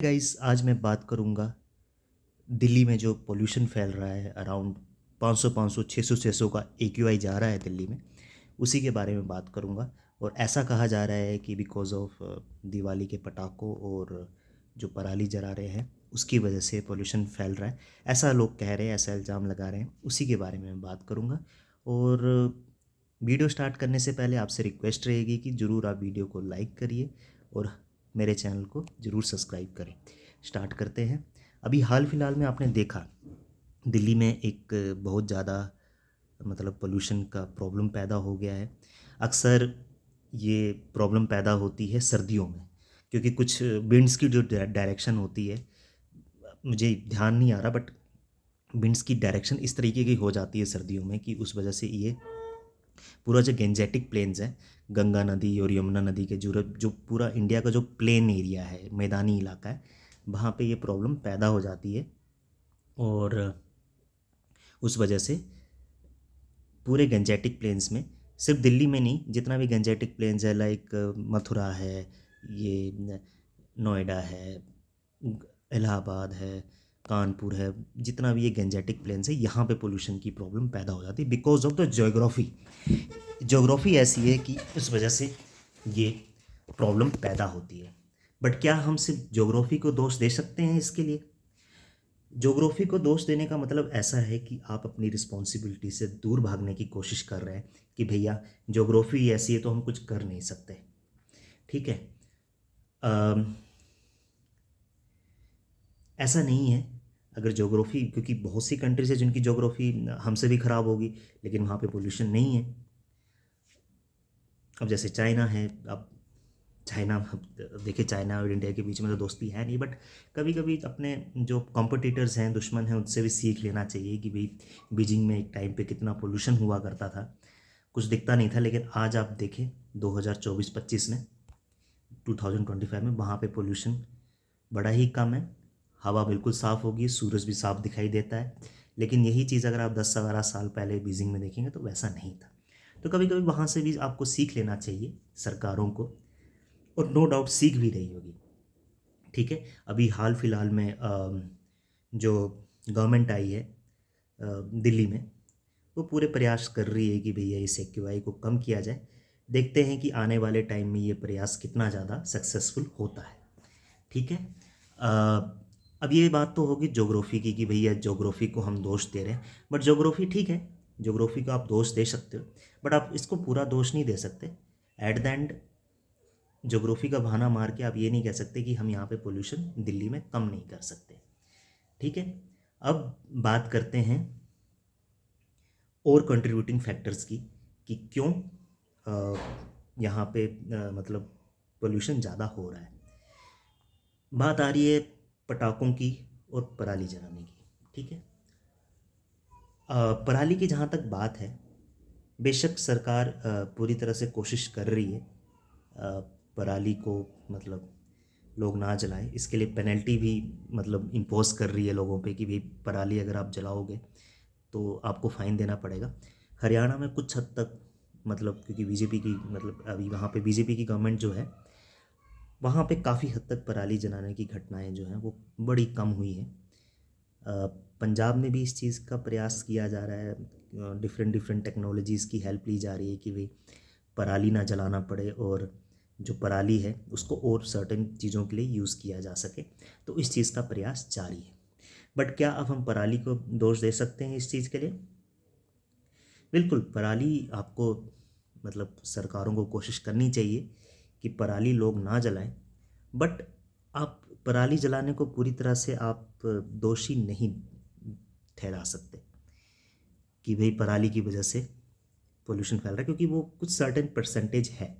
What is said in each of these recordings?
Guys आज मैं बात करूंगा दिल्ली में जो पोल्यूशन फैल रहा है अराउंड 500 600 का AQI जा रहा है दिल्ली में। उसी के बारे में बात करूंगा। और ऐसा कहा जा रहा है कि बिकॉज ऑफ दिवाली के पटाखों और जो पराली जला रहे हैं उसकी वजह से पोल्यूशन फैल रहा है। ऐसा लोग कह रहे हैं, ऐसा इल्ज़ाम लगा रहे हैं, उसी के बारे में मैं बात करूंगा। और वीडियो स्टार्ट करने से पहले आपसे रिक्वेस्ट रहेगी कि ज़रूर आप वीडियो को लाइक करिए और मेरे चैनल को ज़रूर सब्सक्राइब करें। स्टार्ट करते हैं। अभी हाल फिलहाल में आपने देखा दिल्ली में एक बहुत ज़्यादा मतलब पोल्यूशन का प्रॉब्लम पैदा हो गया है। अक्सर ये प्रॉब्लम पैदा होती है सर्दियों में, क्योंकि कुछ विंड्स की जो डायरेक्शन होती है, मुझे ध्यान नहीं आ रहा, बट विंड्स की डायरेक्शन इस तरीके की हो जाती है सर्दियों में कि उस वजह से ये पूरा जो गेंजेटिक प्लेन्स है, गंगा नदी और यमुना नदी के जो पूरा इंडिया का जो प्लेन एरिया है, मैदानी इलाका है, वहाँ पे ये प्रॉब्लम पैदा हो जाती है। और उस वजह से पूरे गंजेटिक प्लेन्स में, सिर्फ दिल्ली में नहीं, जितना भी गंजेटिक प्लेन्स है लाइक मथुरा है, ये नोएडा है, इलाहाबाद है, कानपुर है, जितना भी ये गंजेटिक प्लेन्स है, यहाँ पे पोल्यूशन की प्रॉब्लम पैदा हो जाती है बिकॉज ऑफ द ज्योग्राफी ऐसी है कि उस वजह से ये प्रॉब्लम पैदा होती है। बट क्या हम सिर्फ ज्योग्राफी को दोष दे सकते हैं इसके लिए? ज्योग्राफी को दोष देने का मतलब ऐसा है कि आप अपनी रिस्पॉन्सिबिलिटी से दूर भागने की कोशिश कर रहे हैं कि भैया ज्योग्राफी ऐसी है तो हम कुछ कर नहीं सकते। ठीक है, ऐसा नहीं है। अगर ज्योग्राफी, क्योंकि बहुत सी कंट्रीज है जिनकी ज्योग्राफी हमसे भी ख़राब होगी लेकिन वहाँ पे पोल्यूशन नहीं है। अब जैसे चाइना है, अब चाइना, अब देखिए चाइना और इंडिया के बीच में तो दोस्ती है नहीं, बट कभी कभी अपने जो कॉम्पिटिटर्स हैं, दुश्मन हैं, उनसे भी सीख लेना चाहिए कि भाई बीजिंग में एक टाइम पे कितना पोल्यूशन हुआ करता था, कुछ दिखता नहीं था, लेकिन आज आप देखें 2024-25 में, 2025 में वहाँ पे पोल्यूशन बड़ा ही कम है। हवा बिल्कुल साफ़ होगी, सूरज भी साफ दिखाई देता है। लेकिन यही चीज़ अगर आप 10-12 साल पहले बीजिंग में देखेंगे तो वैसा नहीं था। तो कभी कभी वहाँ से भी आपको सीख लेना चाहिए सरकारों को, और नो डाउट सीख भी रही होगी। ठीक है, अभी हाल फिलहाल में जो गवर्नमेंट आई है दिल्ली में, वो पूरे प्रयास कर रही है कि भैया इस AQI को कम किया जाए। देखते हैं कि आने वाले टाइम में ये प्रयास कितना ज़्यादा सक्सेसफुल होता है। ठीक है, अब ये बात तो होगी ज्योग्राफी की कि भैया ज्योग्राफी को हम दोष दे रहे हैं, बट ज्योग्राफी ठीक है, ज्योग्राफी को आप दोष दे सकते हो, बट आप इसको पूरा दोष नहीं दे सकते। एट द एंड ज्योग्राफी का बहाना मार के आप ये नहीं कह सकते कि हम यहाँ पे पोल्यूशन दिल्ली में कम नहीं कर सकते। ठीक है, अब बात करते हैं और कंट्रीब्यूटिंग फैक्टर्स की कि क्यों यहाँ पे मतलब पोल्यूशन ज़्यादा हो रहा है। बात आ रही है पटाखों की और पराली जलाने की। ठीक है, पराली की जहाँ तक बात है, बेशक सरकार पूरी तरह से कोशिश कर रही है पराली को मतलब लोग ना जलाएं, इसके लिए पेनल्टी भी मतलब इम्पोज कर रही है लोगों पे कि भाई पराली अगर आप जलाओगे तो आपको फ़ाइन देना पड़ेगा। हरियाणा में कुछ हद तक मतलब, क्योंकि बीजेपी की मतलब अभी वहाँ पे बीजेपी की गवर्नमेंट जो है, वहाँ पे काफ़ी हद तक पराली जलाने की घटनाएं जो हैं वो बड़ी कम हुई हैं। पंजाब में भी इस चीज़ का प्रयास किया जा रहा है, डिफरेंट डिफरेंट टेक्नोलॉजीज़ की हेल्प ली जा रही है कि भाई पराली ना जलाना पड़े और जो पराली है उसको और सर्टेन चीज़ों के लिए यूज़ किया जा सके। तो इस चीज़ का प्रयास जारी है। बट क्या अब हम पराली को दोष दे सकते हैं इस चीज़ के लिए? बिल्कुल, पराली आपको मतलब सरकारों को कोशिश करनी चाहिए कि पराली लोग ना जलाएं, बट आप पराली जलाने को पूरी तरह से आप दोषी नहीं ठहरा सकते कि भाई पराली की वजह से पोल्यूशन फैल रहा है, क्योंकि वो कुछ सर्टेन परसेंटेज है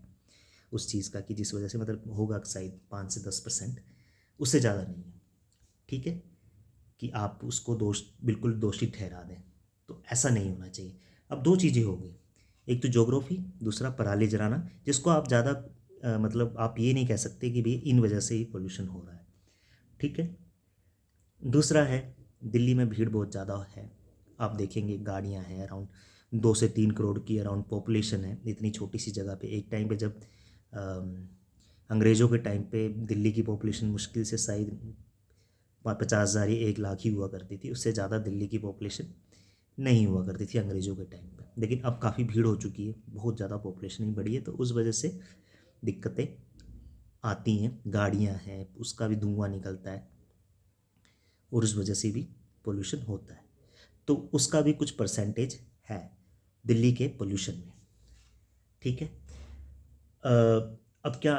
उस चीज़ का कि जिस वजह से मतलब होगा शायद 5 से 10%, उससे ज़्यादा नहीं है। ठीक है, कि आप उसको बिल्कुल दोषी ठहरा दें, तो ऐसा नहीं होना चाहिए। अब दो चीज़ें हो गई, एक तो ज्योग्राफी, दूसरा पराली जलाना, जिसको आप ज़्यादा मतलब आप ये नहीं कह सकते कि भाई इन वजह से ही पोल्यूशन हो रहा है। ठीक है, दूसरा है दिल्ली में भीड़ बहुत ज़्यादा है। आप देखेंगे गाड़ियां हैं, अराउंड 2 से 3 करोड़ की अराउंड पॉपुलेशन है इतनी छोटी सी जगह पे। एक टाइम पे जब अंग्रेज़ों के टाइम पे दिल्ली की पॉपुलेशन मुश्किल से शायद 50,000 या 1 लाख ही हुआ करती थी, उससे ज़्यादा दिल्ली की पॉपुलेशन नहीं हुआ करती थी अंग्रेज़ों के टाइम पे। लेकिन अब काफ़ी भीड़ हो चुकी है, बहुत ज़्यादा पॉपुलेशन ही बढ़ी है, तो उस वजह से दिक्कतें आती हैं। गाड़ियाँ हैं, उसका भी धुआं निकलता है और उस वजह से भी पोल्यूशन होता है। तो उसका भी कुछ परसेंटेज है दिल्ली के पोल्यूशन में। ठीक है। अब क्या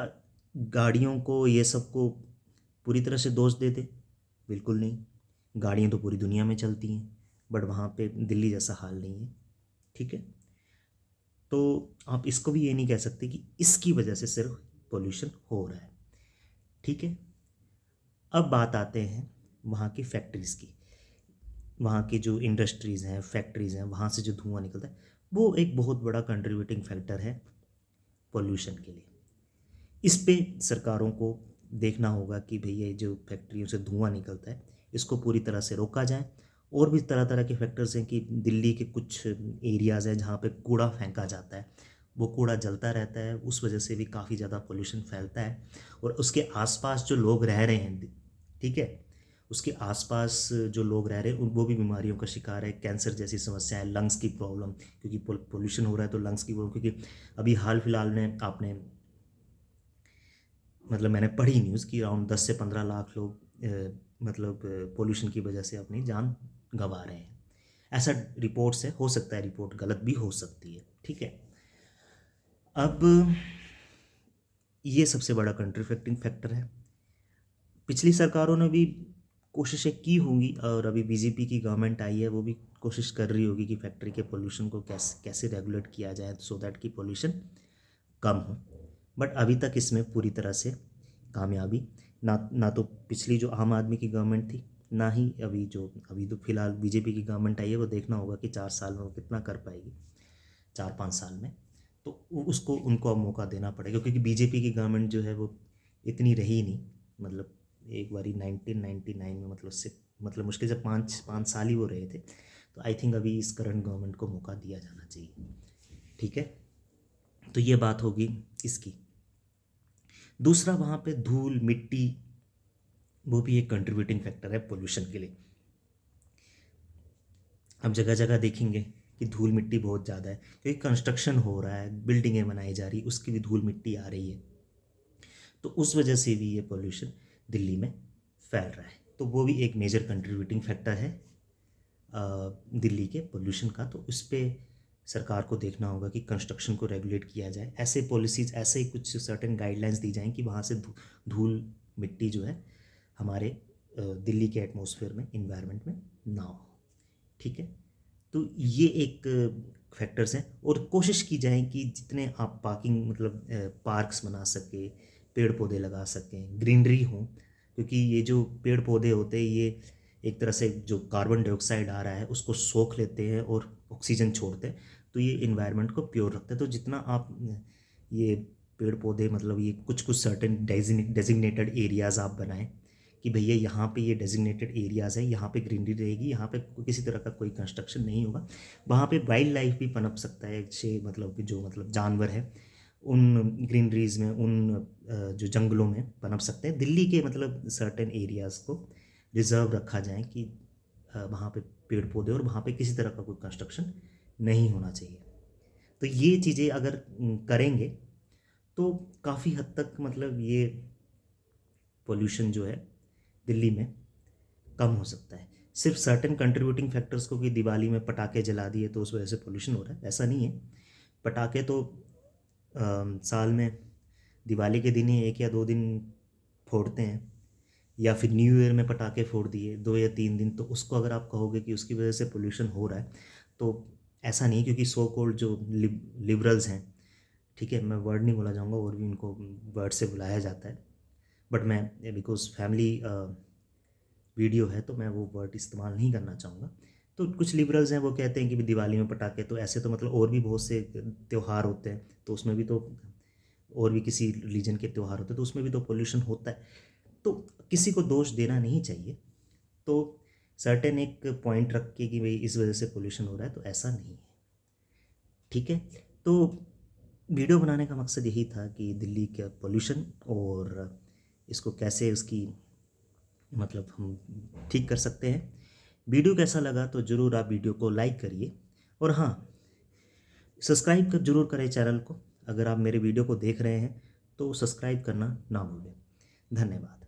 गाड़ियों को ये सब को पूरी तरह से दोष देते? बिल्कुल नहीं। गाड़ियाँ तो पूरी दुनिया में चलती हैं, बट वहाँ पे दिल्ली जैसा हाल नहीं है। ठीक है। तो आप इसको भी ये नहीं कह सकते कि इसकी वजह से सिर्फ पोल्यूशन हो रहा है। ठीक है। अब बात आते हैं वहाँ की फैक्ट्रीज़ की। वहाँ की जो इंडस्ट्रीज़ हैं, फैक्ट्रीज़ हैं, वहाँ से जो धुआं निकलता है, वो एक बहुत बड़ा कंट्रीब्यूटिंग फैक्टर है पोल्यूशन के लिए। इस पे सरकारों को देखना होगा कि भैया ये जो फैक्ट्रियों से धुआं निकलता है इसको पूरी तरह से रोका जाए। और भी तरह तरह के फैक्टर्स हैं कि दिल्ली के कुछ एरियाज़ हैं जहाँ पे कूड़ा फेंका जाता है, वो कूड़ा जलता रहता है, उस वजह से भी काफ़ी ज़्यादा पोल्यूशन फैलता है। और उसके आसपास जो लोग रह रहे हैं, ठीक है, उसके आसपास जो लोग रह रहे हैं वो भी बीमारियों का शिकार है, कैंसर जैसी समस्याएं, लंग्स की प्रॉब्लम, क्योंकि पोल्यूशन हो रहा है तो लंग्स की प्रॉब्लम। क्योंकि अभी हाल फिलहाल में आपने मतलब मैंने पढ़ी न्यूज़ कि अराउंड 10 से 15 लाख लोग मतलब पोल्यूशन की वजह से अपनी जान गंवा रहे हैं। ऐसा रिपोर्ट से हो सकता है, रिपोर्ट गलत भी हो सकती है। ठीक है। अब ये सबसे बड़ा कंट्रीब्यूटिंग फैक्टर है। पिछली सरकारों ने भी कोशिशें की होंगी और अभी बीजेपी की गवर्नमेंट आई है, वो भी कोशिश कर रही होगी कि फैक्ट्री के पोल्यूशन को कैसे कैसे रेगुलेट किया जाए सो दैट कि पोल्यूशन कम हो। बट अभी तक इसमें पूरी तरह से कामयाबी ना तो पिछली जो आम आदमी की गवर्नमेंट थी, ना ही अभी तो फिलहाल बीजेपी की गवर्नमेंट आई है। वो देखना होगा कि 4 साल में वो कितना कर पाएगी, 4-5 साल में। तो उसको उनको अब मौका देना पड़ेगा, क्योंकि बीजेपी की गवर्नमेंट जो है वो इतनी रही नहीं। मतलब एक बारी 1999 में मतलब मुश्किल से 5 साल ही वो रहे थे। तो आई थिंक अभी इस करंट गवर्नमेंट को मौका दिया जाना चाहिए। ठीक है। तो ये बात होगी इसकी। दूसरा, वहाँ पे धूल मिट्टी, वो भी एक कंट्रीब्यूटिंग फैक्टर है पोल्यूशन के लिए। अब जगह जगह देखेंगे कि धूल मिट्टी बहुत ज़्यादा है, क्योंकि कंस्ट्रक्शन हो रहा है, बिल्डिंगें बनाई जा रही, उसकी भी धूल मिट्टी आ रही है। तो उस वजह से भी ये पोल्यूशन दिल्ली में फैल रहा है। तो वो भी एक मेजर कंट्रीब्यूटिंग फैक्टर है दिल्ली के पोल्यूशन का। तो उस पर सरकार को देखना होगा कि कंस्ट्रक्शन को रेगुलेट किया जाए, ऐसे पॉलिसीज़, ऐसे ही कुछ सर्टेन गाइडलाइंस दी जाएं कि वहाँ से धूल मिट्टी जो है हमारे दिल्ली के एटमॉस्फेयर में, इन्वायरमेंट में ना हो। ठीक है। तो ये एक फैक्टर्स हैं। और कोशिश की जाए कि जितने आप पार्किंग मतलब पार्क्स बना सके, पेड़ पौधे लगा सकें, ग्रीनरी हो, क्योंकि ये जो पेड़ पौधे होते हैं ये एक तरह से जो कार्बन डाइऑक्साइड आ रहा है उसको सोख लेते हैं और ऑक्सीजन छोड़ते हैं। तो ये इन्वायरमेंट को प्योर रखते हैं। तो जितना आप ये पेड़ पौधे मतलब ये कुछ कुछ सर्टेन डेजिग्नेटेड एरियाज़ आप बनाएं कि भैया यहाँ पे ये डेजिग्नेटेड एरियाज़ है, यहाँ पे ग्रीनरी रहेगी, यहाँ पे किसी तरह का कोई कंस्ट्रक्शन नहीं होगा। वहाँ पे वाइल्ड लाइफ भी पनप सकता है, अच्छे मतलब कि जो मतलब जानवर है उन ग्रीनरीज में, उन जो जंगलों में पनप सकते हैं। दिल्ली के मतलब सर्टेन एरियाज़ को रिजर्व रखा जाए कि वहाँ पे पेड़ पौधे और वहाँ पे किसी तरह का कोई कंस्ट्रक्शन नहीं होना चाहिए। तो ये चीज़ें अगर करेंगे तो काफ़ी हद तक मतलब ये पोल्यूशन जो है दिल्ली में कम हो सकता है। सिर्फ सर्टेन कंट्रीब्यूटिंग फैक्टर्स को कि दिवाली में पटाखे जला दिए तो उस वजह से पोल्यूशन हो रहा है, ऐसा नहीं है। पटाखे तो साल में दिवाली के दिन ही 1 या 2 दिन फोड़ते हैं, या फिर न्यू ईयर में पटाखे फोड़ दिए 2 या 3 दिन, तो उसको अगर आप कहोगे कि उसकी वजह से पोल्यूशन हो रहा है तो ऐसा नहीं। क्योंकि सो कॉल्ड जो लिबरल्स हैं, ठीक है, मैं वर्ड नहीं बोला जाऊँगा, और भी उनको वर्ड से बुलाया जाता है, बट मैं बिकॉज फैमिली वीडियो है तो मैं वो वर्ड इस्तेमाल नहीं करना चाहूँगा। तो कुछ लिबरल्स हैं, वो कहते हैं कि भी दिवाली में पटाखे, तो ऐसे तो मतलब और भी बहुत से त्यौहार होते हैं तो उसमें भी तो, और भी किसी रिलीजन के त्यौहार होते हैं तो उसमें भी तो पोल्यूशन होता है। तो किसी को दोष देना नहीं चाहिए। तो सर्टेन एक पॉइंट रख के कि भाई इस वजह से पोल्यूशन हो रहा है, तो ऐसा नहीं है। ठीक है। तो वीडियो बनाने का मकसद यही था कि दिल्ली का पोल्यूशन और इसको कैसे उसकी मतलब हम ठीक कर सकते हैं। वीडियो कैसा लगा तो ज़रूर आप वीडियो को लाइक करिए, और हाँ, सब्सक्राइब कर जरूर करें चैनल को। अगर आप मेरे वीडियो को देख रहे हैं तो सब्सक्राइब करना ना भूलें। धन्यवाद।